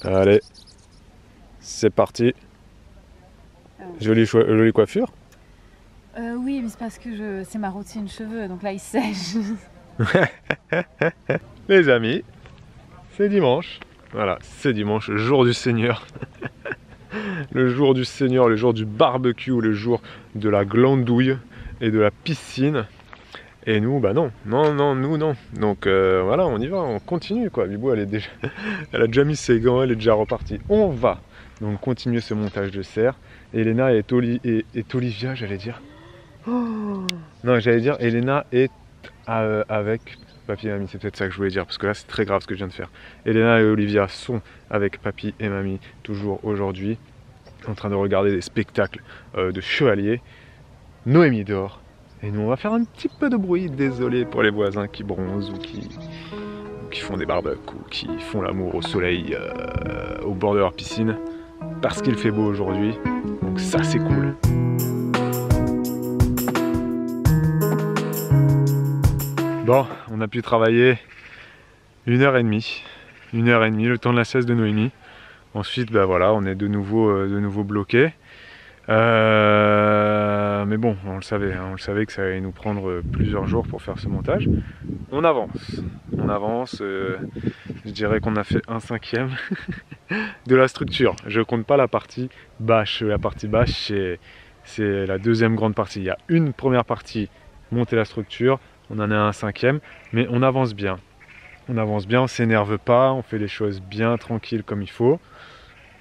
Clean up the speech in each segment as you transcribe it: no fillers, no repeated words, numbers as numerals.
Allez, c'est parti. Jolie coiffure. Oui, mais c'est parce que c'est ma routine cheveux, donc là il sèche. Les amis, c'est dimanche. Voilà, c'est dimanche, jour du Seigneur. Le jour du Seigneur, le jour du barbecue, le jour de la glandouille et de la piscine. Et nous, bah non, nous non. Donc voilà, on y va, on continue quoi. Bibou, elle a déjà mis ses gants, elle est déjà repartie. On va donc continuer ce montage de serre. Elena et Olivia, j'allais dire. Oh non, j'allais dire Elena est avec papy et mamie, c'est peut-être ça que je voulais dire, parce que là c'est très grave ce que je viens de faire. Elena et Olivia sont avec papy et mamie, toujours aujourd'hui, en train de regarder des spectacles de chevaliers. Noémie dort, et nous on va faire un petit peu de bruit, désolé pour les voisins qui bronzent ou qui font des barbecues ou qui font l'amour au soleil au bord de leur piscine, parce qu'il fait beau aujourd'hui, donc ça c'est cool. Bon, on a pu travailler 1h30, le temps de la sieste de Noémie. Ensuite, bah voilà, on est de nouveau bloqué. Mais bon, on le savait que ça allait nous prendre plusieurs jours pour faire ce montage. On avance, je dirais qu'on a fait 1/5 de la structure. Je compte pas la partie bâche. La partie bâche, c'est la deuxième grande partie. Il y a une première partie, monter la structure. On en a un 1/5, mais on avance bien. On s'énerve pas, on fait les choses bien tranquilles comme il faut.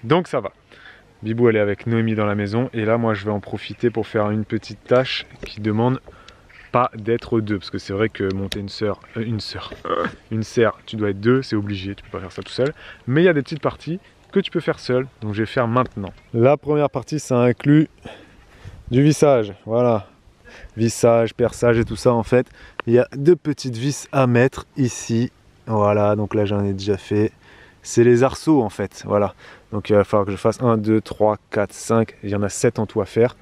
Donc ça va. Bibou, elle est avec Noémie dans la maison. Et là, moi, je vais en profiter pour faire une petite tâche qui demande pas d'être deux. Parce que c'est vrai que monter une serre, tu dois être deux, c'est obligé. Tu peux pas faire ça tout seul. Mais il y a des petites parties que tu peux faire seul. Donc je vais faire maintenant. La première partie, ça inclut du vissage. Voilà. Vissage, perçage et tout ça en fait. Il y a 2 petites vis à mettre ici. Voilà, donc là j'en ai déjà fait. C'est les arceaux en fait, voilà. Donc il va falloir que je fasse 1, 2, 3, 4, 5. Il y en a 7 en tout à faire.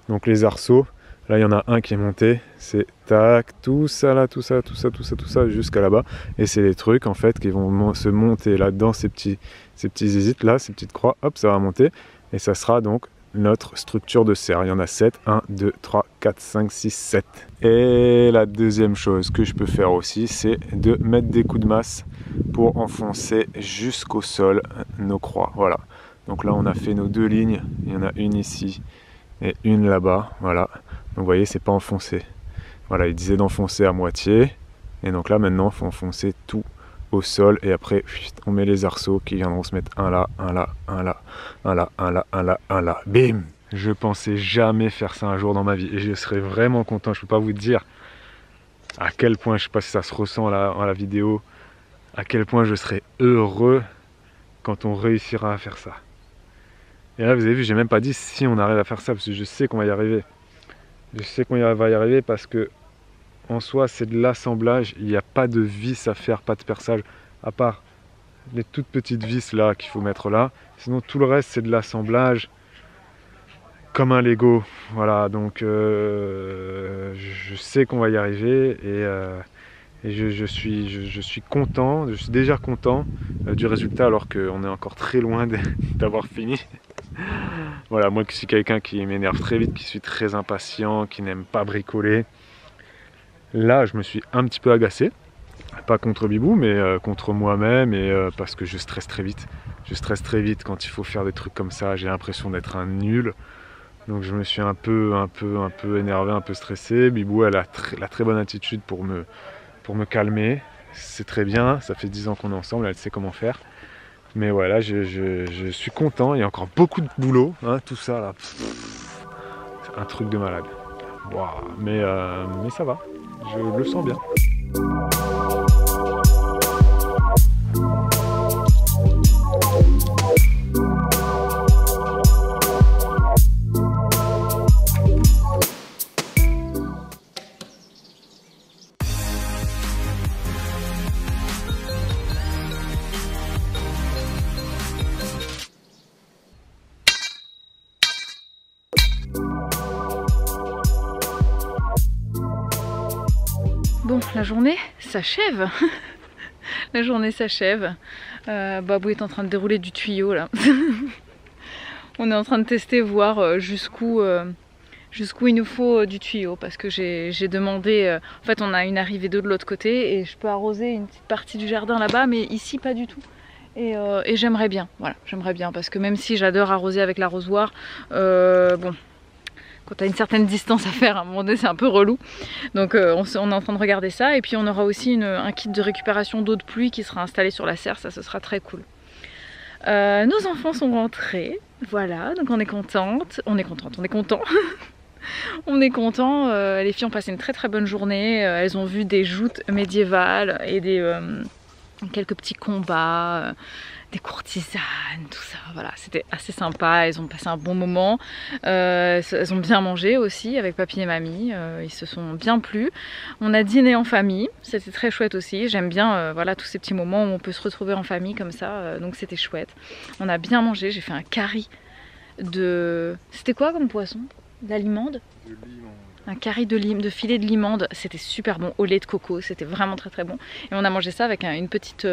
Donc les arceaux, là il y en a un qui est monté. C'est tac, tout ça là, tout ça jusqu'à là-bas. Et c'est les trucs en fait qui vont se monter là-dedans, ces petits zézites là, ces petites croix, hop, ça va monter. Et ça sera donc notre structure de serre. Il y en a 7, 1, 2, 3, 4, 5, 6, 7. Et la deuxième chose que je peux faire aussi, c'est de mettre des coups de masse pour enfoncer jusqu'au sol nos croix. Voilà. Donc là, on a fait nos 2 lignes. Il y en a une ici et une là-bas. Voilà. Donc vous voyez, c'est pas enfoncé. Voilà, il disait d'enfoncer à moitié. Et donc là, maintenant, il faut enfoncer tout au sol et après on met les arceaux qui viendront se mettre un là, un là, un là, un là, un là, un là, un là, bim. Je pensais jamais faire ça un jour dans ma vie et je serais vraiment content. Je peux pas vous dire à quel point, je sais pas si ça se ressent là à la vidéo, à quel point je serais heureux quand on réussira à faire ça. Et là vous avez vu, j'ai même pas dit si on arrive à faire ça parce que je sais qu'on va y arriver. Je sais qu'on va y arriver parce que en soi, c'est de l'assemblage, il n'y a pas de vis à faire, pas de perçage, à part les toutes petites vis là qu'il faut mettre là. Sinon, tout le reste, c'est de l'assemblage comme un Lego. Voilà, donc je sais qu'on va y arriver et je suis content, je suis déjà content du résultat alors qu'on est encore très loin d'avoir fini. Voilà, moi qui suis quelqu'un qui m'énerve très vite, qui suis très impatient, qui n'aime pas bricoler. Là, je me suis un petit peu agacé, pas contre Bibou, mais contre moi-même et parce que je stresse très vite. Je stresse très vite quand il faut faire des trucs comme ça. J'ai l'impression d'être un nul. Donc je me suis un peu énervé, un peu stressé. Bibou, elle a la très bonne attitude pour me calmer. C'est très bien. Ça fait 10 ans qu'on est ensemble. Elle sait comment faire. Mais voilà, je suis content. Il y a encore beaucoup de boulot, hein, tout ça là. C'est un truc de malade. Wow. Mais ça va. Je le sens bien. Bon, la journée s'achève. La journée s'achève. Babou est en train de dérouler du tuyau là. On est en train de tester, voir jusqu'où il nous faut du tuyau, parce que j'ai demandé, en fait on a une arrivée d'eau de l'autre côté et je peux arroser une petite partie du jardin là-bas, mais ici pas du tout. Et j'aimerais bien, voilà, j'aimerais bien, parce que même si j'adore arroser avec l'arrosoir, bon, quand tu as une certaine distance à faire, à un moment donné c'est un peu relou. Donc on est en train de regarder ça, et puis on aura aussi un kit de récupération d'eau de pluie qui sera installé sur la serre, ça ce sera très cool. Nos enfants sont rentrés, voilà, donc on est content. On est content, les filles ont passé une très très bonne journée, elles ont vu des joutes médiévales et quelques petits combats, des courtisanes, tout ça, voilà, c'était assez sympa, elles ont passé un bon moment, elles ont bien mangé aussi avec papy et mamie, ils se sont bien plu. On a dîné en famille, c'était très chouette aussi, j'aime bien voilà, tous ces petits moments où on peut se retrouver en famille comme ça, donc c'était chouette. On a bien mangé, j'ai fait un curry de... C'était quoi comme poisson? De la limande? Un curry de filet de limande, c'était super bon, au lait de coco, c'était vraiment très très bon. Et on a mangé ça avec une petite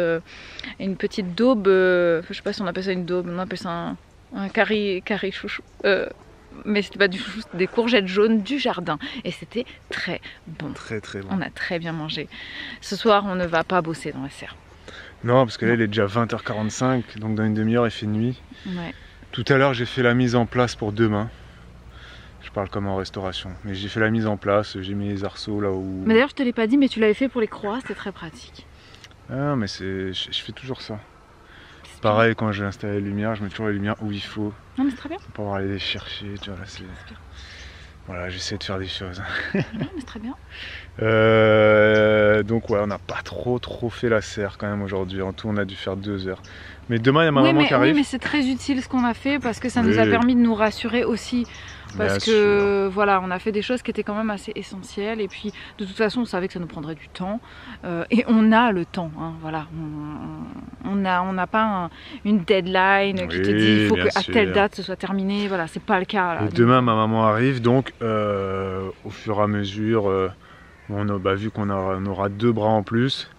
daube, je sais pas si on appelle ça une daube, on appelle ça un curry chouchou. Mais c'était pas du chouchou, c'était des courgettes jaunes du jardin. Et c'était très bon. Très très bon. On a très bien mangé. Ce soir, on ne va pas bosser dans la serre. Non, parce que là, il est déjà 20h45, donc dans une demi-heure, il fait nuit. Ouais. Tout à l'heure, j'ai fait la mise en place pour demain. Je parle comme en restauration. Mais j'ai fait la mise en place, j'ai mis les arceaux là où... Mais d'ailleurs, je te l'ai pas dit, mais tu l'avais fait pour les croix, c'était très pratique. Ah, mais je fais toujours ça. Pareil, quand j'ai installé les lumières, je mets toujours les lumières où il faut. Non, mais c'est très bien. Pour pouvoir aller les chercher, tu vois, là, c'est... Voilà, j'essaie de faire des choses. Non, mais c'est très bien. Donc ouais, on n'a pas trop fait la serre quand même aujourd'hui. En tout, on a dû faire 2 heures. Mais demain, il y a ma maman qui arrive. Oui, mais c'est très utile ce qu'on a fait, parce que ça nous a permis de nous rassurer aussi. Parce que voilà, on a fait des choses qui étaient quand même assez essentielles, et puis de toute façon on savait que ça nous prendrait du temps, et on a le temps, hein, voilà, on n'a pas une deadline qui te dit il faut qu'à telle date ce soit terminé, voilà, c'est pas le cas là. Et demain ma maman arrive, donc au fur et à mesure, vu qu'on aura 2 bras en plus,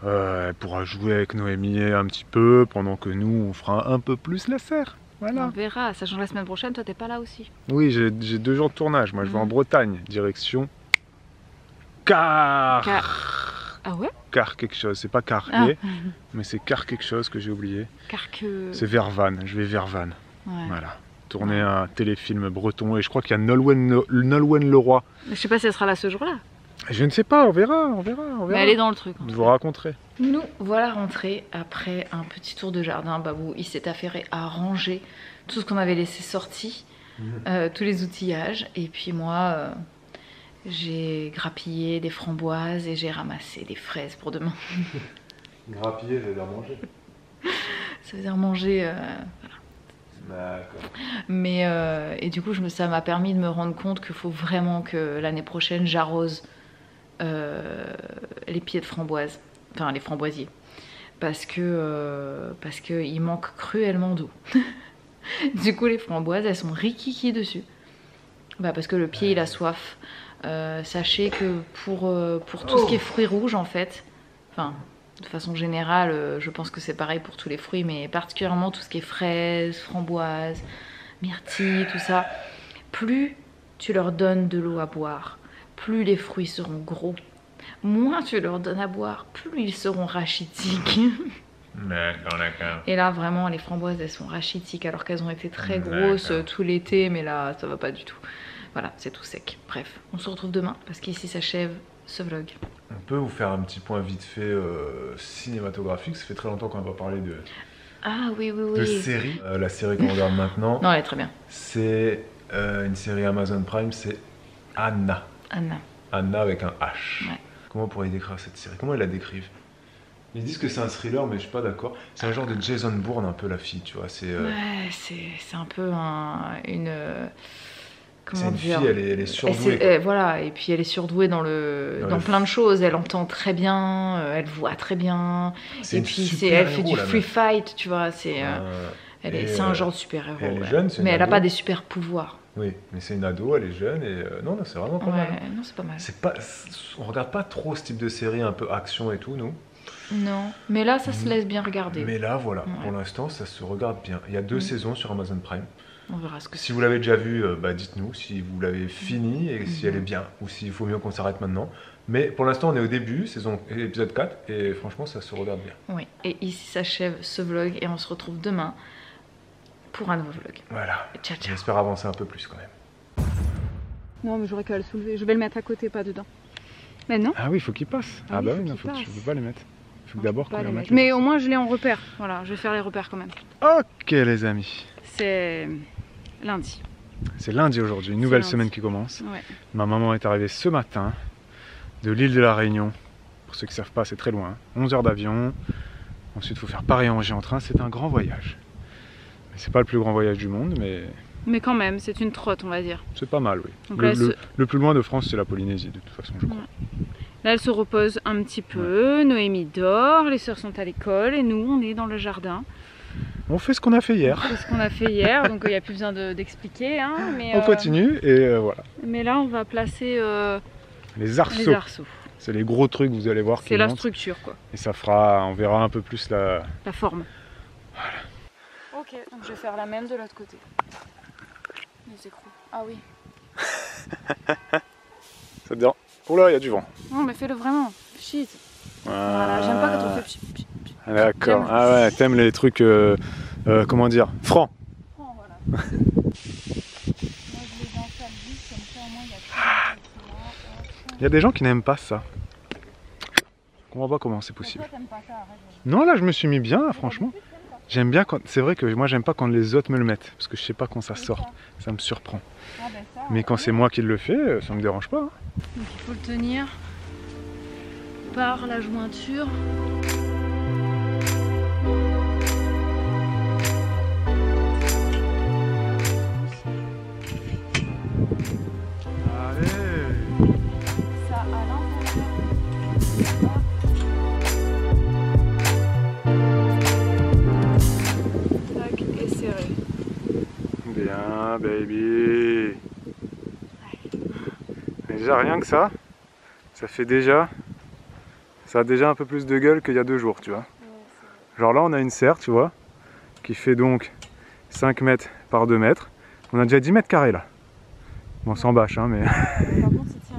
elle pourra jouer avec Noémie un petit peu, pendant que nous on fera un peu plus la serre. Voilà. On verra, sachant la semaine prochaine, toi t'es pas là aussi. Oui, j'ai 2 jours de tournage, moi je vais en Bretagne, direction Car. Ah ouais? Car quelque chose, c'est pas Carrier, mais c'est Car quelque chose que j'ai oublié. C'est vers Vannes, je vais vers Vannes. Ouais. Voilà, tourner un téléfilm breton, et je crois qu'il y a Nolwenn Leroy. Je sais pas si elle sera là ce jour-là. Je ne sais pas, on verra. Mais elle est dans le truc. Je vous raconterai. Nous voilà rentrés après un petit tour de jardin. Babou, il s'est affairé à ranger tout ce qu'on avait laissé sorti, tous les outillages. Et puis moi, j'ai grappillé des framboises et j'ai ramassé des fraises pour demain. Grappiller, ça veut dire manger. Ça veut dire manger, voilà. D'accord. Mais et du coup, ça m'a permis de me rendre compte qu'il faut vraiment que l'année prochaine j'arrose les pieds de framboise, enfin les framboisiers, parce que il manque cruellement d'eau. Du coup, les framboises, elles sont rikiki dessus. Parce que le pied il a soif. Sachez que pour tout ce qui est fruits rouges en fait, enfin de façon générale, je pense que c'est pareil pour tous les fruits, mais particulièrement tout ce qui est fraises, framboises, myrtilles, tout ça, plus tu leur donnes de l'eau à boire, plus les fruits seront gros. Moins tu leur donnes à boire, plus ils seront rachitiques. D'accord. Et là, vraiment, les framboises, elles sont rachitiques alors qu'elles ont été très grosses tout l'été, mais là, ça va pas du tout. Voilà, c'est tout sec. Bref, on se retrouve demain parce qu'ici s'achève ce vlog. On peut vous faire un petit point vite fait cinématographique. Ça fait très longtemps qu'on n'a pas parlé de... Ah oui. De série. La série qu'on regarde maintenant. Non, elle est très bien. C'est une série Amazon Prime, c'est Anna. Anna avec un H. Ouais. Comment on pourrait décrire cette série? Comment ils la décrivent? Ils disent que c'est un thriller, mais je suis pas d'accord. C'est un genre de Jason Bourne, un peu la fille, tu vois. Ouais, c'est un peu une... Comment dire, fille, elle est surdouée. Voilà, et puis elle est surdouée dans plein de choses. Elle entend très bien, elle voit très bien. Et puis elle fait du free fight, tu vois. C'est un genre de super-héros. Elle est jeune, mais elle n'a pas des super pouvoirs. Oui, mais c'est une ado, elle est jeune et non, c'est vraiment pas mal. Non, c'est pas mal. On regarde pas trop ce type de série un peu action et tout, nous. Non, mais là ça se laisse bien regarder. Mais là, voilà, Ouais. pour l'instant, ça se regarde bien. Il y a 2 saisons sur Amazon Prime. On verra ce que Si vous l'avez déjà vu, dites-nous si vous l'avez fini et si elle est bien ou s'il faut mieux qu'on s'arrête maintenant. Mais pour l'instant, on est au début, épisode 4, et franchement, ça se regarde bien. Oui, et ici s'achève ce vlog et on se retrouve demain pour un nouveau vlog. Voilà. Ciao, ciao. J'espère avancer un peu plus quand même. Non, mais j'aurais qu'à le soulever. Je vais le mettre à côté, pas dedans. Mais non. Ah oui, il faut qu'il passe. Ah oui, bah faut oui, non, qu'il faut que passe. je peux pas les mettre. Il faut Non, d'abord je peux qu'on pas les les mette. mettre. Mais au moins, je l'ai en repère. Voilà, je vais faire les repères quand même. Ok les amis. C'est lundi. C'est lundi aujourd'hui, une nouvelle lundi. semaine qui commence. Ouais. Ma maman est arrivée ce matin de l'île de la Réunion. Pour ceux qui ne savent pas, c'est très loin. 11 heures d'avion. Ensuite, il faut faire Paris-Angers en train. C'est un grand voyage. Mais c'est pas le plus grand voyage du monde, mais Mais quand même, c'est une trotte, on va dire. c'est pas mal, oui. Donc là, Le plus loin de France, c'est la Polynésie, de toute façon, je crois. Là, elle se repose un petit peu. Noémie dort, les sœurs sont à l'école et nous, on est dans le jardin. On fait ce qu'on a fait hier. C'est ce qu'on a fait hier, donc il n'y a plus besoin d'expliquer. Hein, mais, On continue et voilà. Mais là, on va placer Les arceaux. les arceaux. C'est les gros trucs, vous allez voir, qui C'est la montent. structure, quoi. Et ça fera, on verra un peu plus la... La forme. Voilà. Ok, donc je vais faire la même de l'autre côté. Les écrous. Ah oui. Ça te dérange? Oh là, il y a du vent. Non, mais fais-le vraiment. Shit. Voilà, j'aime pas quand on fait pchit, pchit, pchit. D'accord. J'aime. Ah ouais, t'aimes les trucs, comment dire, francs. Oh, voilà. Moi, je les installe juste comme ça, au moins, il y a tout. Il y a des gens qui n'aiment pas ça. Je comprends pas comment c'est possible. Pourquoi t'aimes pas ça? Arrête. Non, là, je me suis mis bien, là, franchement. J'aime bien quand... C'est vrai que moi, j'aime pas quand les autres me le mettent. Parce que je sais pas quand ça sort. Ça me surprend. Ah, ben ça, Mais quand c'est moi qui le fais, ça me dérange pas. Hein. donc il faut le tenir par la jointure. Allez. Ça à l'intérieur. Tac, et serré. Bien, baby. Déjà, rien que ça fait déjà... Ça a déjà un peu plus de gueule qu'il y a 2 jours, tu vois. Genre là, on a une serre, tu vois, qui fait donc 5 mètres par 2 mètres. On a déjà 10 mètres carrés, là. Bon, sans bâche, hein, mais... Par contre, il tient.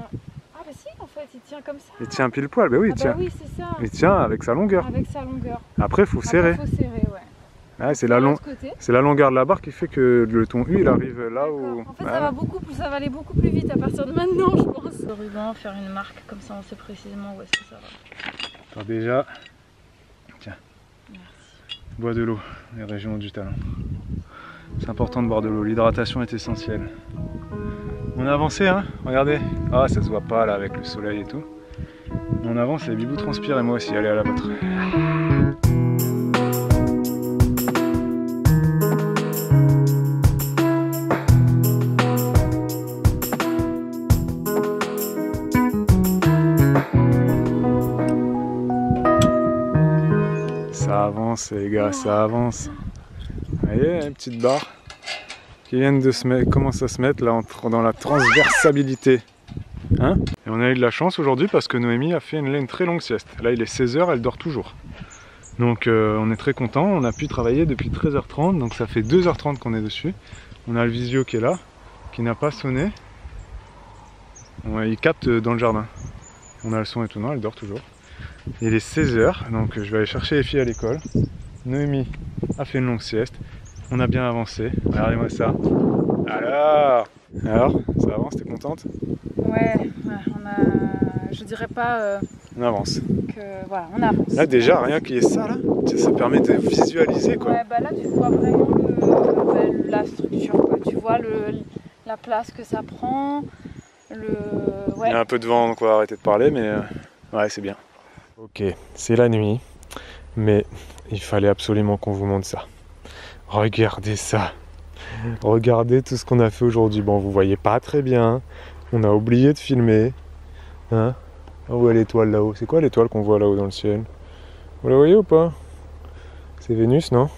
Ah, bah si, en fait, il tient comme ça. Il tient pile poil, bah oui, Ah, bah oui, c'est ça. il tient avec sa longueur. Avec sa longueur. Après, il faut serrer. Après, faut serrer, ouais. Ouais, c'est De la, l'autre côté. c'est la longueur de la barre qui fait que le ton U, il arrive là D'accord. où... En fait, Ouais. ça va aller beaucoup plus vite à partir de maintenant, je pense. Le ruban, faire une marque, comme ça on sait précisément où est-ce que ça va. Alors déjà, tiens, Merci. bois de l'eau, les régions du talent. C'est important de boire de l'eau, l'hydratation est essentielle. On a avancé, hein, regardez. Ah, ça se voit pas là avec le soleil et tout. On avance, les bibous transpirent et moi aussi, allez à la vôtre. Ça avance les gars, ça avance. Vous voyez, une petite barre qui viennent de se mettre, commence à se mettre là dans la transversabilité. Hein, et on a eu de la chance aujourd'hui parce que Noémie a fait une très longue sieste. Là il est 16h, elle dort toujours. Donc on est très content, on a pu travailler depuis 13h30, donc ça fait 2h30 qu'on est dessus. On a le visio qui est là, qui n'a pas sonné. Il capte dans le jardin. On a le son et tout, non, elle dort toujours. Il est 16h, donc je vais aller chercher les filles à l'école. Noémie a fait une longue sieste. On a bien avancé. Regardez-moi ça. Alors, ça avance, t'es contente? Ouais, on a. Je dirais pas On avance. que. Voilà, on avance. Là déjà, rien qu'il y ait ça là, ça permet de visualiser quoi. Ouais, bah là tu vois vraiment la structure, quoi. Tu vois la place que ça prend. Ouais. Il y a un peu de vent, donc on va arrêter de parler, mais ouais, c'est bien. Ok, c'est la nuit, mais il fallait absolument qu'on vous montre ça. Regardez ça. Regardez tout ce qu'on a fait aujourd'hui. Bon, vous voyez pas très bien. On a oublié de filmer. Hein? Où est l'étoile là-haut? C'est quoi l'étoile qu'on voit là-haut dans le ciel? Vous la voyez ou pas? C'est Vénus, non?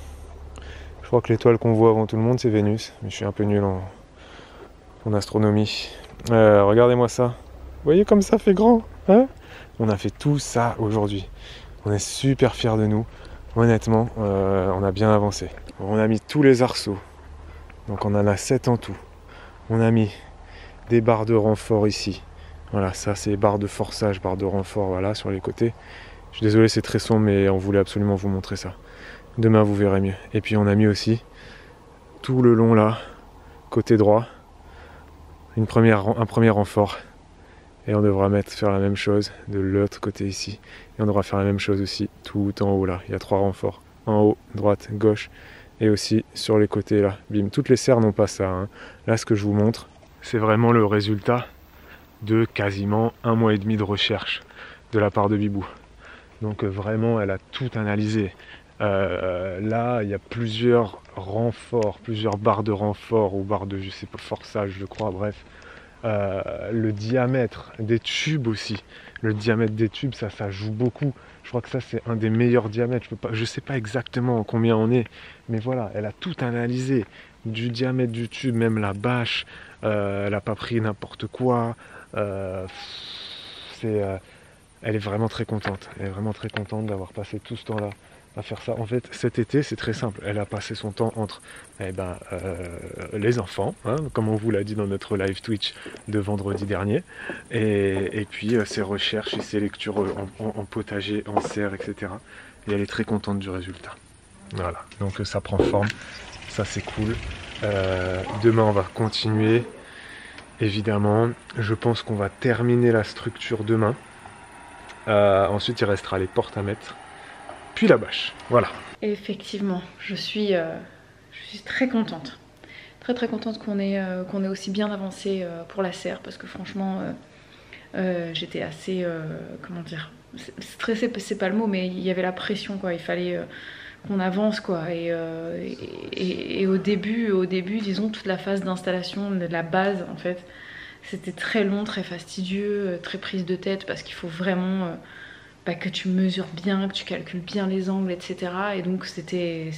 Je crois que l'étoile qu'on voit avant tout le monde, c'est Vénus. Mais je suis un peu nul en astronomie. Regardez-moi ça. Vous voyez comme ça fait grand, hein? On a fait tout ça aujourd'hui. On est super fiers de nous. Honnêtement, on a bien avancé. On a mis tous les arceaux. Donc on en a 7 en tout. On a mis des barres de renfort ici. Voilà, ça c'est barres de forçage, barres de renfort, voilà, sur les côtés. Je suis désolé, c'est très sombre, mais on voulait absolument vous montrer ça. Demain, vous verrez mieux. Et puis on a mis aussi, tout le long là, côté droit, un premier renfort. Et on devra faire la même chose de l'autre côté ici. Et on devra faire la même chose aussi tout en haut là. Il y a 3 renforts. En haut, droite, gauche. Et aussi sur les côtés là. Bim. Toutes les serres n'ont pas ça. Hein. Là, ce que je vous montre, c'est vraiment le résultat de quasiment 1 mois et demi de recherche de la part de Bibou. Donc vraiment, elle a tout analysé. Là, il y a plusieurs renforts, plusieurs barres de renfort ou barres de, je sais pas, forçage, je crois, bref. Le diamètre des tubes aussi. Le diamètre des tubes, ça joue beaucoup. Je crois que ça, c'est un des meilleurs diamètres. Je sais pas exactement combien on est, mais voilà, elle a tout analysé. Du diamètre du tube, même la bâche, elle n'a pas pris n'importe quoi. Elle est vraiment très contente. Elle est vraiment très contente d'avoir passé tout ce temps-là à faire ça. En fait, cet été, c'est très simple. Elle a passé son temps entre les enfants, hein, comme on vous l'a dit dans notre live Twitch de vendredi dernier, et puis ses recherches et ses lectures en potager, en serre, etc. Et elle est très contente du résultat. Voilà, donc ça prend forme. Ça, c'est cool. Demain, on va continuer. Évidemment, je pense qu'on va terminer la structure demain. Ensuite, il restera les portes à mettre. Puis la bâche, voilà. Et effectivement, je suis très contente. Très contente qu'on ait aussi bien avancé pour la serre, parce que franchement, j'étais assez, comment dire, stressée, c'est pas le mot, mais il y avait la pression, quoi. Il fallait qu'on avance, quoi. Et au début, disons, toute la phase d'installation de la base, en fait, c'était très long, très fastidieux, très prise de tête, parce qu'il faut vraiment que tu mesures bien, que tu calcules bien les angles, etc. Et donc c'était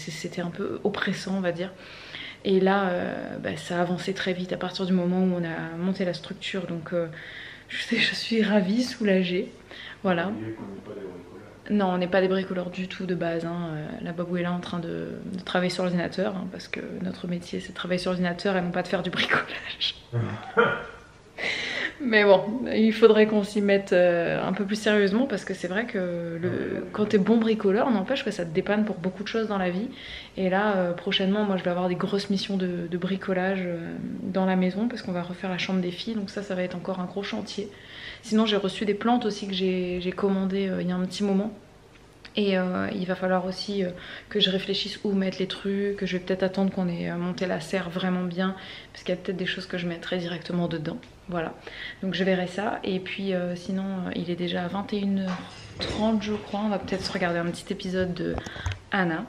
un peu oppressant, on va dire. Et là, ça a avancé très vite à partir du moment où on a monté la structure. Donc je suis ravie, soulagée. Voilà. Non, on n'est pas des bricoleurs du tout de base. Hein. La Babou est là en train de travailler sur l'ordinateur, hein, parce que notre métier c'est de travailler sur l'ordinateur et non pas de faire du bricolage. Mais bon, il faudrait qu'on s'y mette un peu plus sérieusement, parce que c'est vrai que quand t'es bon bricoleur, n'empêche que ça te dépanne pour beaucoup de choses dans la vie. Et là, prochainement, moi je vais avoir des grosses missions de bricolage dans la maison, parce qu'on va refaire la chambre des filles, donc ça va être encore un gros chantier. Sinon, j'ai reçu des plantes aussi que j'ai commandées il y a un petit moment. Et il va falloir aussi que je réfléchisse où mettre les trucs, que je vais peut-être attendre qu'on ait monté la serre vraiment bien, parce qu'il y a peut-être des choses que je mettrai directement dedans. Voilà, donc je verrai ça. Et puis sinon, il est déjà 21h30 je crois, on va peut-être se regarder un petit épisode de Anna.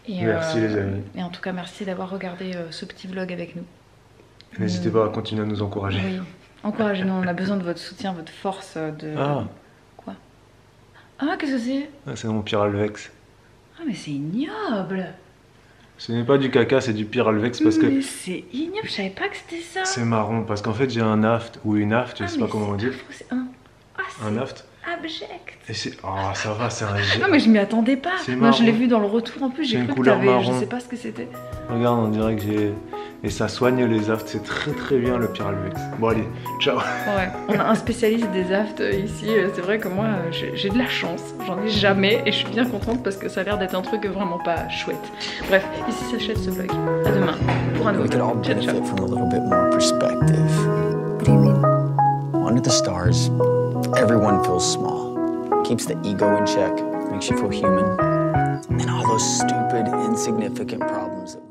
Et, merci les amis. Et en tout cas, merci d'avoir regardé ce petit vlog avec nous. N'hésitez pas à continuer à nous encourager. Oui, encouragez-nous, on a besoin de votre soutien, votre force de... Quoi? Ah, qu'est-ce que c'est? C'est mon Pyralvex. Ah, mais c'est ignoble. Ce n'est pas du caca, c'est du Pyralvex parce que... Mais c'est ignoble, je savais pas que c'était ça. C'est marrant parce qu'en fait j'ai un aft ou une aft, je sais pas comment on dit. Un aft. Abject. Et c'est... Oh, ça va, c'est un... Non mais je m'y attendais pas. Non, je l'ai vu dans le retour en plus, j'ai cru que t'avais... marron. Je sais pas ce que c'était. Regarde, on dirait que j'ai... Et ça soigne les aftes, c'est très bien le Pyralvex. Bon allez, ciao. Ouais, on a un spécialiste des aftes ici. C'est vrai que moi j'ai de la chance, j'en ai jamais et je suis bien contente parce que ça a l'air d'être un truc vraiment pas chouette. Bref, ici s'achève ce vlog. À demain pour un nouveau vlog. Ciao, ciao. From a little bit more perspective. What do you mean? Under the stars, everyone feels small. Keeps the ego in check, makes you feel human. And all those stupid, insignificant problems that